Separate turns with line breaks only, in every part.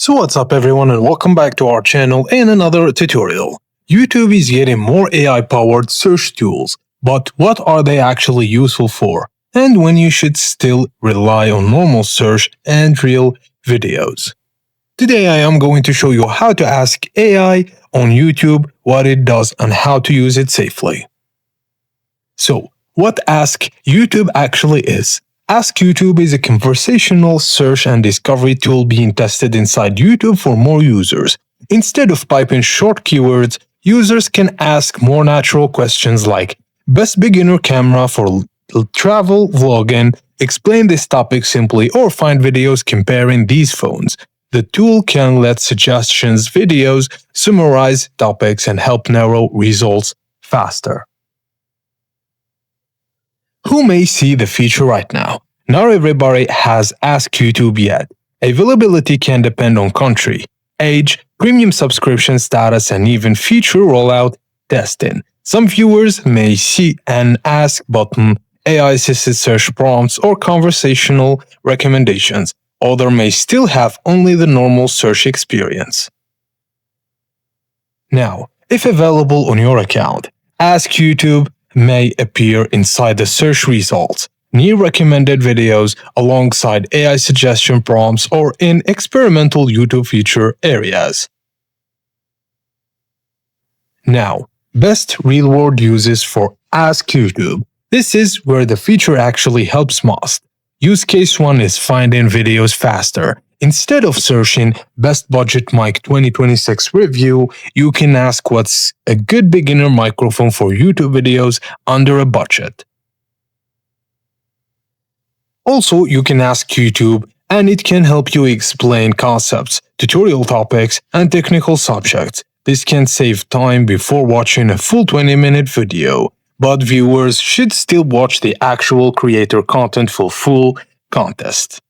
So what's up everyone and welcome back to our channel and another tutorial. YouTube is getting more AI-powered search tools, but what are they actually useful for? And when you should still rely on normal search and real videos. Today I am going to show you how to ask AI on YouTube what it does and how to use it safely. So, what Ask YouTube actually is? Ask YouTube is a conversational search and discovery tool being tested inside YouTube for more users. Instead of typing short keywords, users can ask more natural questions like best beginner camera for travel vlogging, explain this topic simply, or find videos comparing these phones. The tool can let suggestions, videos, summarize topics, and help narrow results faster. Who may see the feature right now? Not everybody has Ask YouTube yet. Availability can depend on country, age, premium subscription status, and even feature rollout testing. Some viewers may see an Ask button, AI-assisted search prompts, or conversational recommendations. Others may still have only the normal search experience. Now, if available on your account, Ask YouTube may appear inside the search results, near recommended videos, alongside AI suggestion prompts, or in experimental YouTube feature areas. Now, best real-world uses for Ask YouTube. This is where the feature actually helps most. Use case 1 is finding videos faster. Instead of searching Best Budget Mic 2026 Review, you can ask what's a good beginner microphone for YouTube videos under a budget. Also, you can ask YouTube and it can help you explain concepts, tutorial topics, and technical subjects. This can save time before watching a full 20-minute video, but viewers should still watch the actual creator content for full context.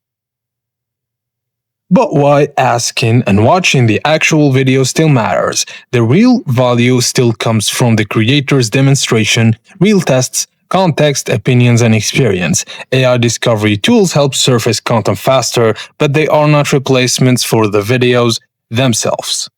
But why asking and watching the actual video still matters? The real value still comes from the creator's demonstration, real tests, context, opinions, and experience. AI discovery tools help surface content faster, but they are not replacements for the videos themselves.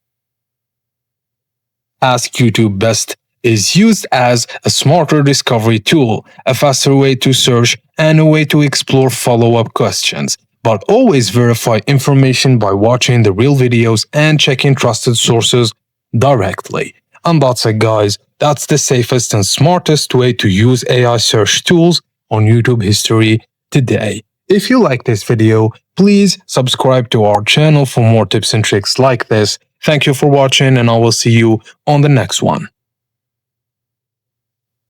Ask YouTube Best is used as a smarter discovery tool, a faster way to search, and a way to explore follow-up questions. But always verify information by watching the real videos and checking trusted sources directly. And that's it guys, that's the safest and smartest way to use AI search tools on YouTube history today. If you like this video, please subscribe to our channel for more tips and tricks like this. Thank you for watching and I will see you on the next one.